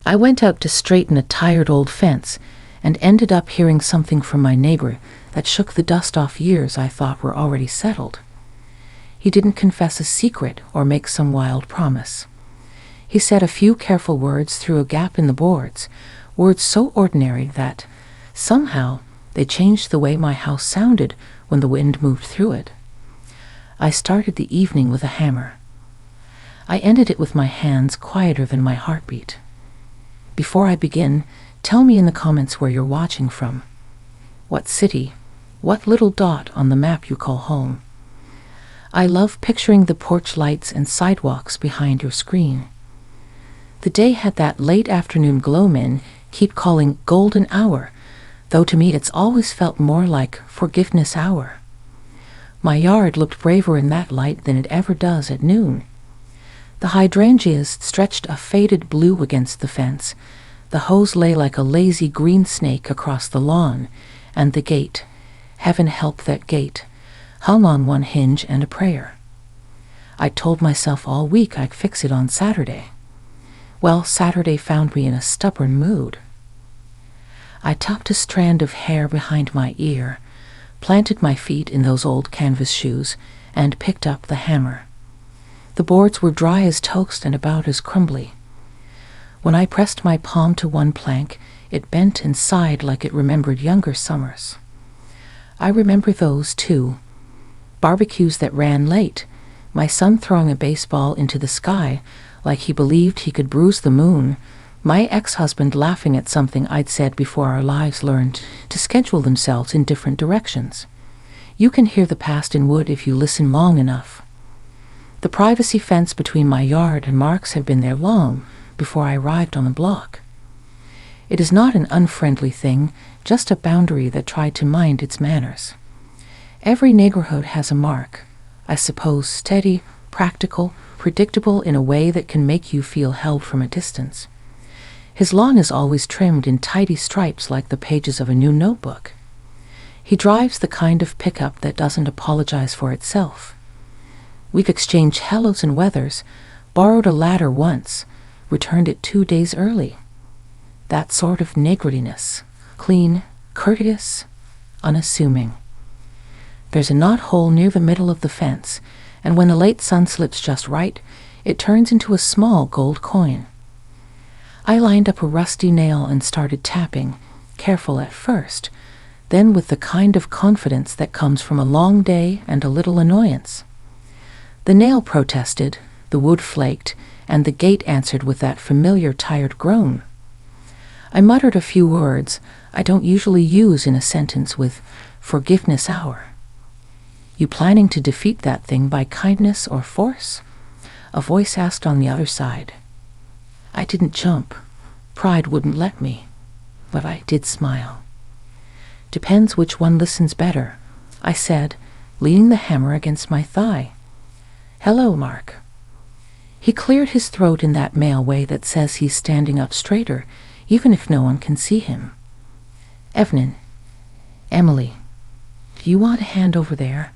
I went out to straighten a tired old fence and ended up hearing something from my neighbor that shook the dust off years I thought were already settled. He didn't confess a secret or make some wild promise. He said a few careful words through a gap in the boards, words so ordinary that, somehow, they changed the way my house sounded when the wind moved through it. I started the evening with a hammer. I ended it with my hands quieter than my heartbeat. Before I begin, tell me in the comments where you're watching from. What city? What little dot on the map you call home? I love picturing the porch lights and sidewalks behind your screen. The day had that late afternoon glow men keep calling golden hour, though to me it's always felt more like forgiveness hour. My yard looked braver in that light than it ever does at noon. The hydrangeas stretched a faded blue against the fence. The hose lay like a lazy green snake across the lawn, and the gate, heaven help that gate, hung on one hinge and a prayer. I told myself all week I'd fix it on Saturday. Well, Saturday found me in a stubborn mood. I tucked a strand of hair behind my ear, planted my feet in those old canvas shoes, and picked up the hammer. The boards were dry as toast and about as crumbly. When I pressed my palm to one plank, it bent and sighed like it remembered younger summers. I remember those, too. Barbecues that ran late, my son throwing a baseball into the sky like he believed he could bruise the moon, my ex-husband laughing at something I'd said before our lives learned to schedule themselves in different directions. You can hear the past in wood if you listen long enough. The privacy fence between my yard and Mark's had been there long before I arrived on the block. It is not an unfriendly thing, just a boundary that tried to mind its manners. Every neighborhood has a Mark, I suppose steady, practical, predictable in a way that can make you feel held from a distance. His lawn is always trimmed in tidy stripes like the pages of a new notebook. He drives the kind of pickup that doesn't apologize for itself. We've exchanged hellos and weathers, borrowed a ladder once, returned it 2 days early. That sort of neighborliness, clean, courteous, unassuming. There's a knothole near the middle of the fence, and when the late sun slips just right, it turns into a small gold coin. I lined up a rusty nail and started tapping, careful at first, then with the kind of confidence that comes from a long day and a little annoyance. The nail protested, the wood flaked, and the gate answered with that familiar tired groan. I muttered a few words I don't usually use in a sentence with forgiveness hour. You planning to defeat that thing by kindness or force? A voice asked on the other side. I didn't jump. Pride wouldn't let me. But I did smile. Depends which one listens better, I said, leaning the hammer against my thigh. Hello, Mark. He cleared his throat in that male way that says he's standing up straighter, even if no one can see him. Evelyn. Emily. Do you want a hand over there?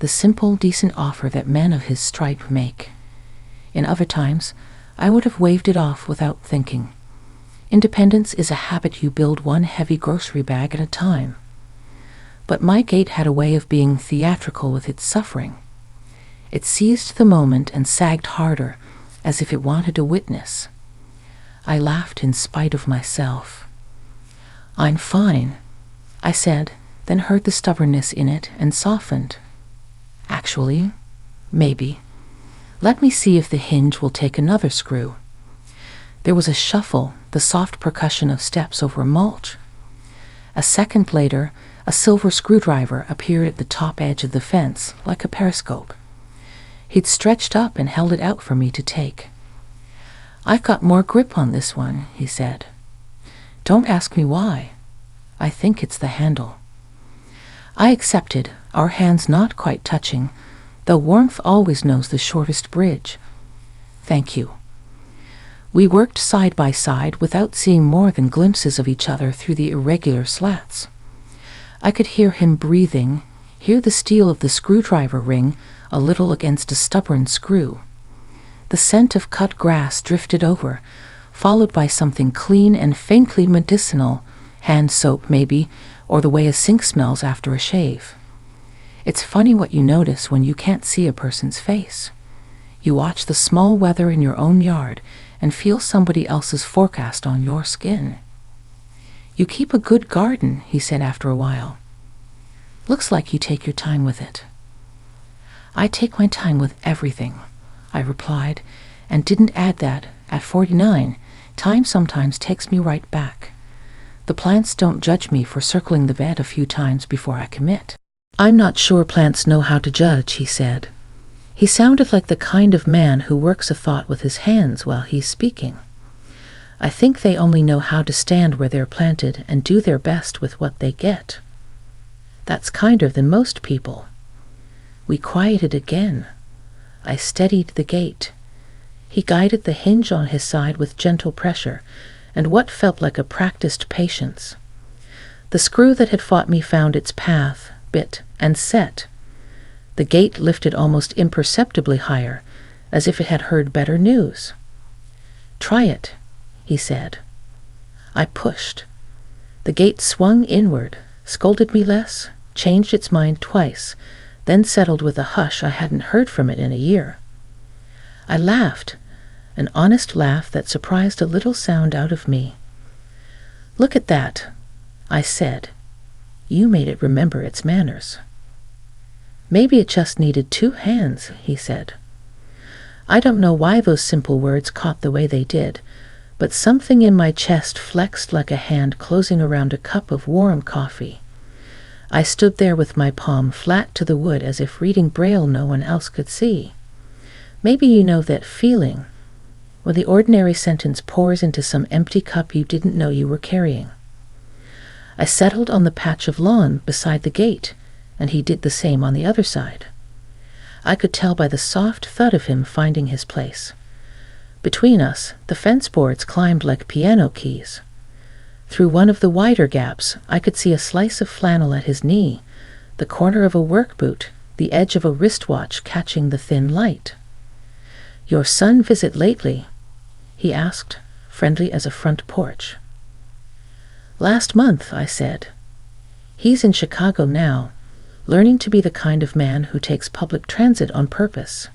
The simple, decent offer that men of his stripe make. In other times, I would have waved it off without thinking. Independence is a habit you build one heavy grocery bag at a time. But my gait had a way of being theatrical with its suffering. It seized the moment and sagged harder, as if it wanted a witness. I laughed in spite of myself. I'm fine, I said, then heard the stubbornness in it and softened. Actually, maybe. Let me see if the hinge will take another screw. There was a shuffle, the soft percussion of steps over mulch. A second later, a silver screwdriver appeared at the top edge of the fence, like a periscope. He'd stretched up and held it out for me to take. I've got more grip on this one, he said. Don't ask me why. I think it's the handle. I accepted, our hands not quite touching, though warmth always knows the shortest bridge. Thank you. We worked side by side without seeing more than glimpses of each other through the irregular slats. I could hear him breathing, hear the steel of the screwdriver ring a little against a stubborn screw. The scent of cut grass drifted over, followed by something clean and faintly medicinal, hand soap maybe, or the way a sink smells after a shave. It's funny what you notice when you can't see a person's face. You watch the small weather in your own yard and feel somebody else's forecast on your skin. You keep a good garden, he said after a while. Looks like you take your time with it. I take my time with everything, I replied, and didn't add that, at 49, time sometimes takes me right back. The plants don't judge me for circling the bed a few times before I commit. I'm not sure plants know how to judge, he said. He sounded like the kind of man who works a thought with his hands while he's speaking. I think they only know how to stand where they're planted and do their best with what they get. That's kinder than most people. We quieted again. I steadied the gate. He guided the hinge on his side with gentle pressure, and what felt like a practiced patience. The screw that had fought me found its path, bit, and set. The gate lifted almost imperceptibly higher, as if it had heard better news. "Try it," he said. I pushed. The gate swung inward, scolded me less, changed its mind twice, then settled with a hush I hadn't heard from it in a year. I laughed, an honest laugh that surprised a little sound out of me. "Look at that," I said. "You made it remember its manners." "Maybe it just needed 2 hands," he said. I don't know why those simple words caught the way they did, but something in my chest flexed like a hand closing around a cup of warm coffee. I stood there with my palm flat to the wood as if reading Braille no one else could see. Maybe you know that feeling, when the ordinary sentence pours into some empty cup you didn't know you were carrying. I settled on the patch of lawn beside the gate, and he did the same on the other side. I could tell by the soft thud of him finding his place. Between us, the fence boards climbed like piano keys. Through one of the wider gaps, I could see a slice of flannel at his knee, the corner of a work boot, the edge of a wristwatch catching the thin light. "Your son visit lately?" he asked, friendly as a front porch. "Last month," I said. "He's in Chicago now, learning to be the kind of man who takes public transit on purpose.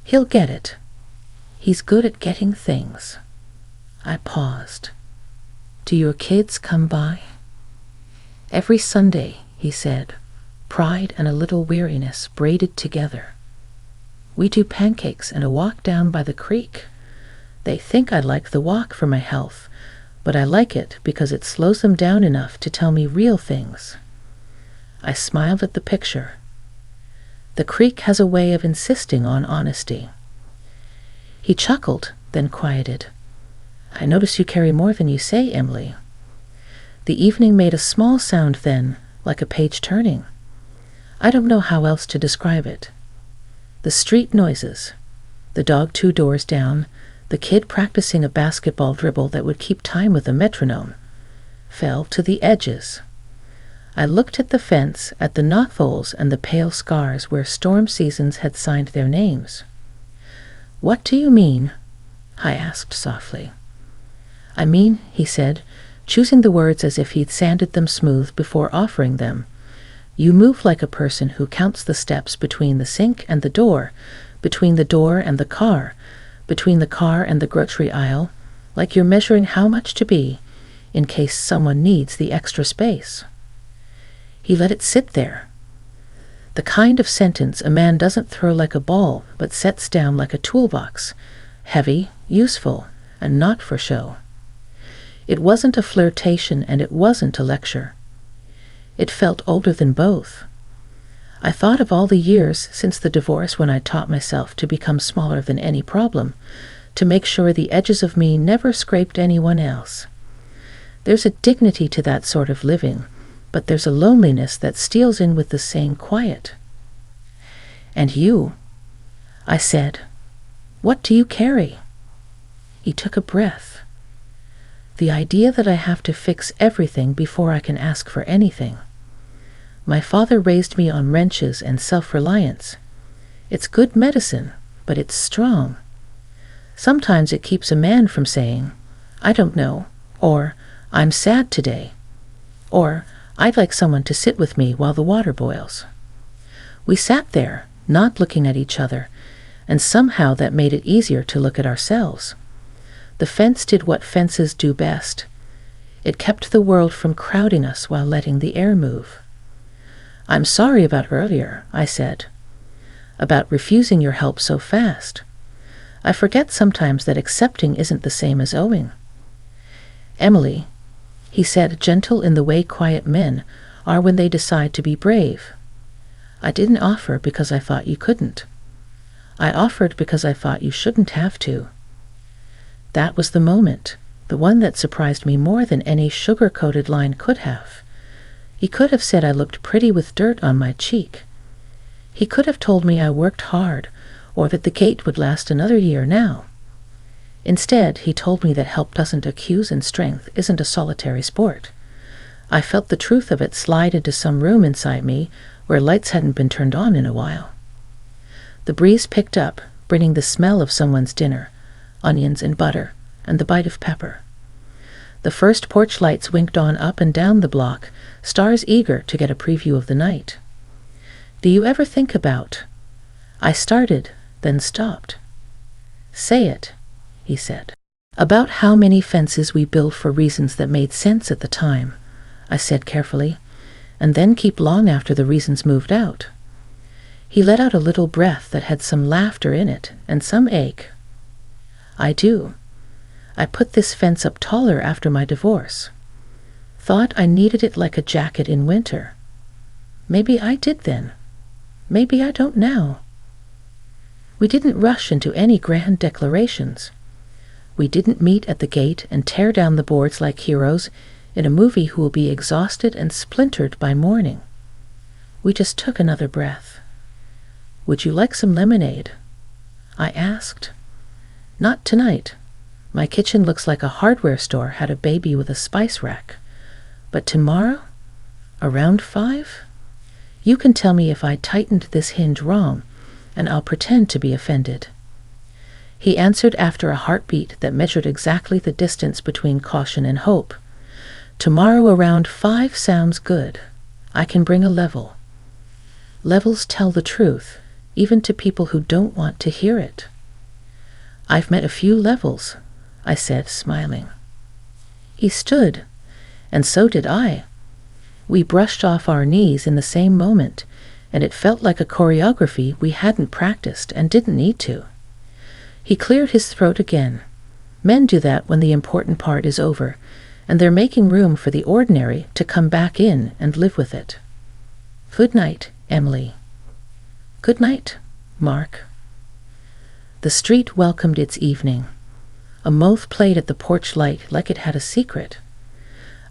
He'll get it. He's good at getting things." I paused. "Do your kids come by?" "Every Sunday," he said, pride and a little weariness braided together. "We do pancakes and a walk down by the creek. They think I like the walk for my health, but I like it because it slows them down enough to tell me real things." I smiled at the picture. The creek has a way of insisting on honesty. He chuckled, then quieted. "I notice you carry more than you say, Emily." The evening made a small sound then, like a page turning. I don't know how else to describe it. The street noises, the dog 2 doors down, the kid practicing a basketball dribble that would keep time with a metronome, fell to the edges. I looked at the fence, at the knotholes and the pale scars where storm seasons had signed their names. "What do you mean?" I asked softly. "I mean," he said, choosing the words as if he'd sanded them smooth before offering them, "you move like a person who counts the steps between the sink and the door, between the door and the car, between the car and the grocery aisle, like you're measuring how much to be, in case someone needs the extra space." He let it sit there. The kind of sentence a man doesn't throw like a ball, but sets down like a toolbox, heavy, useful, and not for show. It wasn't a flirtation and it wasn't a lecture. It felt older than both. I thought of all the years since the divorce when I taught myself to become smaller than any problem, to make sure the edges of me never scraped anyone else. There's a dignity to that sort of living, but there's a loneliness that steals in with the same quiet. "And you," I said, "what do you carry?" He took a breath. The idea that I have to fix everything before I can ask for anything. My father raised me on wrenches and self-reliance. It's good medicine, but it's strong. Sometimes it keeps a man from saying, "I don't know," or "I'm sad today," or "I'd like someone to sit with me while the water boils." We sat there, not looking at each other, and somehow that made it easier to look at ourselves. The fence did what fences do best. It kept the world from crowding us while letting the air move. "I'm sorry about earlier," I said. "About refusing your help so fast. I forget sometimes that accepting isn't the same as owing." "Emily," he said, gentle in the way quiet men are when they decide to be brave. "I didn't offer because I thought you couldn't. I offered because I thought you shouldn't have to." That was the moment, the one that surprised me more than any sugar-coated line could have. He could have said I looked pretty with dirt on my cheek. He could have told me I worked hard, or that the gate would last another year now. Instead, he told me that help doesn't accuse and strength isn't a solitary sport. I felt the truth of it slide into some room inside me where lights hadn't been turned on in a while. The breeze picked up, bringing the smell of someone's dinner, onions and butter, and the bite of pepper. The first porch lights winked on up and down the block, stars eager to get a preview of the night. "Do you ever think about—" I started, then stopped. "Say it," he said. "About how many fences we build for reasons that made sense at the time," I said carefully, "and then keep long after the reasons moved out." He let out a little breath that had some laughter in it and some ache. "I do. I put this fence up taller after my divorce. Thought I needed it like a jacket in winter. Maybe I did then. Maybe I don't now." We didn't rush into any grand declarations. We didn't meet at the gate and tear down the boards like heroes in a movie who will be exhausted and splintered by morning. We just took another breath. "Would you like some lemonade?" I asked. "Not tonight. My kitchen looks like a hardware store had a baby with a spice rack. But tomorrow? Around 5? You can tell me if I tightened this hinge wrong, and I'll pretend to be offended." He answered after a heartbeat that measured exactly the distance between caution and hope. "Tomorrow around 5 sounds good. I can bring a level." Levels tell the truth, even to people who don't want to hear it. "I've met a few levels," I said, smiling. He stood, and so did I. We brushed off our knees in the same moment, and it felt like a choreography we hadn't practiced and didn't need to. He cleared his throat again. Men do that when the important part is over, and they're making room for the ordinary to come back in and live with it. "Good night, Emily." "Good night, Mark." The street welcomed its evening. A moth played at the porch light like it had a secret.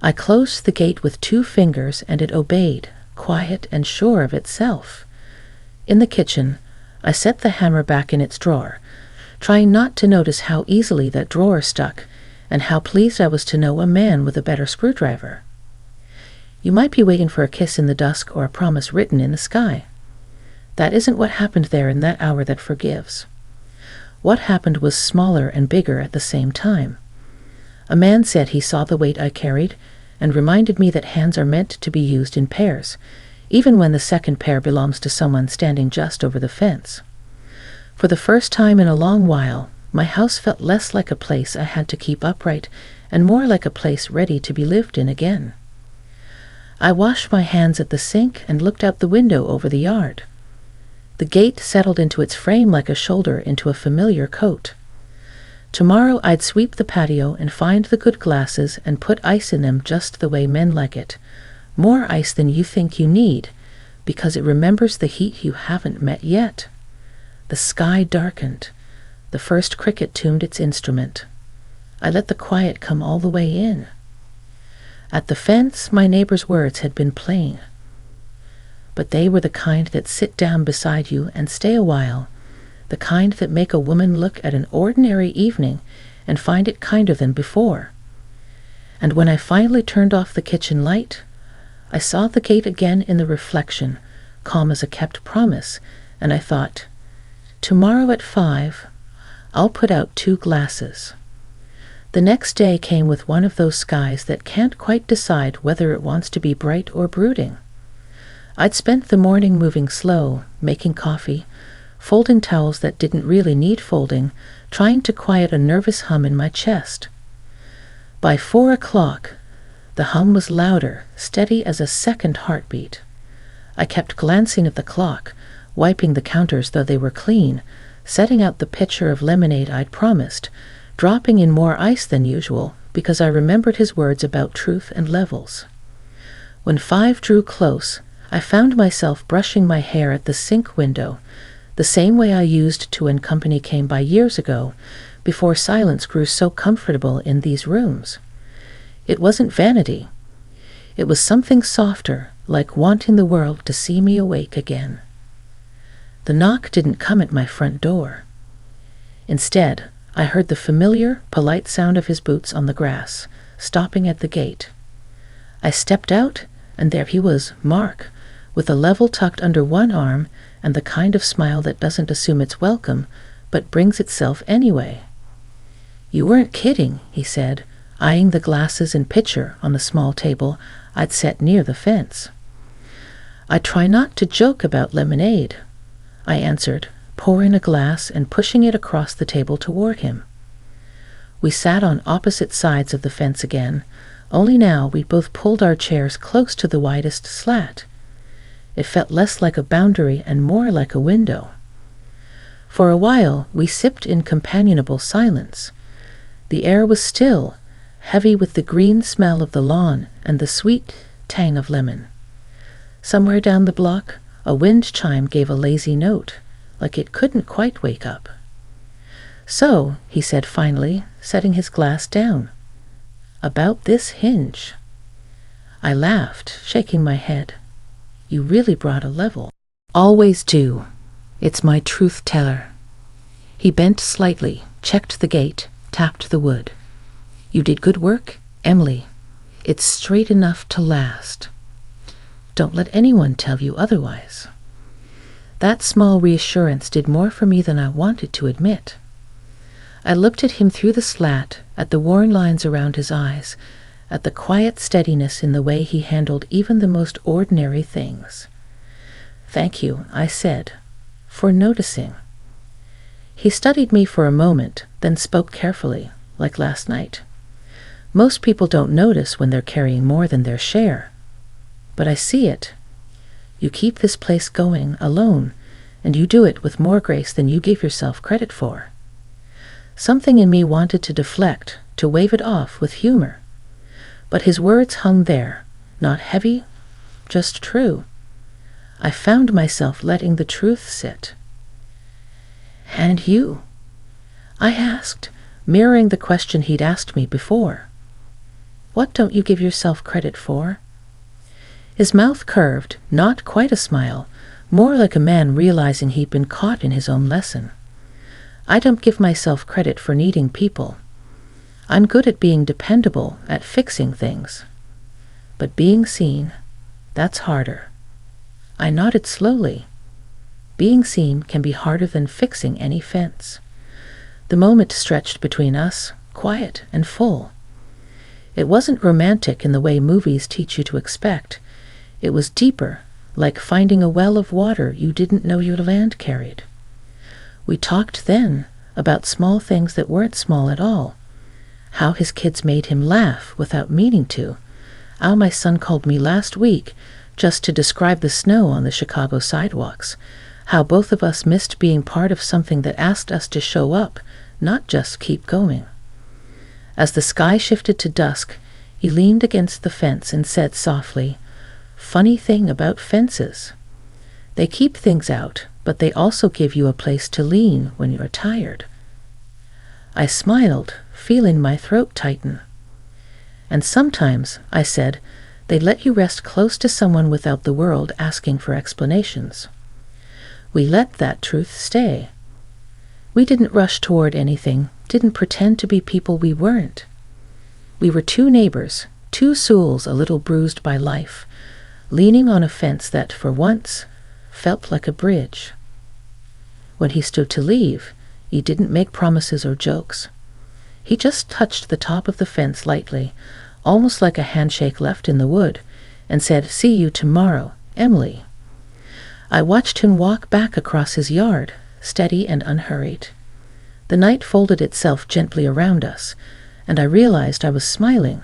I closed the gate with 2 fingers and it obeyed, quiet and sure of itself. In the kitchen, I set the hammer back in its drawer, trying not to notice how easily that drawer stuck and how pleased I was to know a man with a better screwdriver. You might be waiting for a kiss in the dusk or a promise written in the sky. That isn't what happened there in that hour that forgives. What happened was smaller and bigger at the same time. A man said he saw the weight I carried and reminded me that hands are meant to be used in pairs, even when the second pair belongs to someone standing just over the fence. For the first time in a long while, my house felt less like a place I had to keep upright and more like a place ready to be lived in again. I washed my hands at the sink and looked out the window over the yard. The gate settled into its frame like a shoulder into a familiar coat. Tomorrow I'd sweep the patio and find the good glasses and put ice in them just the way men like it. More ice than you think you need, because it remembers the heat you haven't met yet. The sky darkened. The first cricket tuned its instrument. I let the quiet come all the way in. At the fence, my neighbor's words had been plain. But they were the kind that sit down beside you and stay a while, the kind that make a woman look at an ordinary evening and find it kinder than before. And when I finally turned off the kitchen light, I saw the gate again in the reflection, calm as a kept promise, and I thought, tomorrow at 5, I'll put out 2 glasses. The next day came with one of those skies that can't quite decide whether it wants to be bright or brooding. I'd spent the morning moving slow, making coffee, folding towels that didn't really need folding, trying to quiet a nervous hum in my chest. By 4 o'clock, the hum was louder, steady as a second heartbeat. I kept glancing at the clock, wiping the counters though they were clean, setting out the pitcher of lemonade I'd promised, dropping in more ice than usual because I remembered his words about truth and levels. When 5 drew close, I found myself brushing my hair at the sink window, the same way I used to when company came by years ago, before silence grew so comfortable in these rooms. It wasn't vanity. It was something softer, like wanting the world to see me awake again. The knock didn't come at my front door. Instead, I heard the familiar, polite sound of his boots on the grass, stopping at the gate. I stepped out, and there he was, Mark, with a level tucked under one arm and the kind of smile that doesn't assume it's welcome, but brings itself anyway. "You weren't kidding," he said, eyeing the glasses and pitcher on the small table I'd set near the fence. "I try not to joke about lemonade," I answered, pouring a glass and pushing it across the table toward him. We sat on opposite sides of the fence again, only now we'd both pulled our chairs close to the widest slat. It felt less like a boundary and more like a window. For a while we sipped in companionable silence. The air was still, heavy with the green smell of the lawn and the sweet tang of lemon. Somewhere down the block, a wind chime gave a lazy note, like it couldn't quite wake up. "So," he said finally, setting his glass down, "about this hinge." I laughed, shaking my head. "You really brought a level." "Always do. It's my truth teller." He bent slightly, checked the gate, tapped the wood. "You did good work, Emily. It's straight enough to last. Don't let anyone tell you otherwise." That small reassurance did more for me than I wanted to admit. I looked at him through the slat, at the worn lines around his eyes, at the quiet steadiness in the way he handled even the most ordinary things. "Thank you," I said, "for noticing." He studied me for a moment, then spoke carefully, like last night. "Most people don't notice when they're carrying more than their share. But I see it. You keep this place going alone, and you do it with more grace than you give yourself credit for." Something in me wanted to deflect, to wave it off with humor. But his words hung there, not heavy, just true. I found myself letting the truth sit. "And you?" I asked, mirroring the question he'd asked me before. "What don't you give yourself credit for?" His mouth curved, not quite a smile, more like a man realizing he'd been caught in his own lesson. "I don't give myself credit for needing people. I'm good at being dependable, at fixing things. But being seen, that's harder." I nodded slowly. Being seen can be harder than fixing any fence. The moment stretched between us, quiet and full. It wasn't romantic in the way movies teach you to expect. It was deeper, like finding a well of water you didn't know your land carried. We talked then about small things that weren't small at all. How his kids made him laugh without meaning to. How my son called me last week just to describe the snow on the Chicago sidewalks. How both of us missed being part of something that asked us to show up, not just keep going. As the sky shifted to dusk, he leaned against the fence and said softly, "Funny thing about fences. They keep things out, but they also give you a place to lean when you're tired." I smiled, feeling my throat tighten. "And sometimes," I said, "they let you rest close to someone without the world asking for explanations." We let that truth stay. We didn't rush toward anything, didn't pretend to be people we weren't. We were 2 neighbors, 2 souls a little bruised by life, leaning on a fence that, for once, felt like a bridge. When he stood to leave, He didn't make promises or jokes. He just touched the top of the fence lightly, almost like a handshake left in the wood, and said, "See you tomorrow, Emily." I watched him walk back across his yard, steady and unhurried. The night folded itself gently around us, and I realized I was smiling,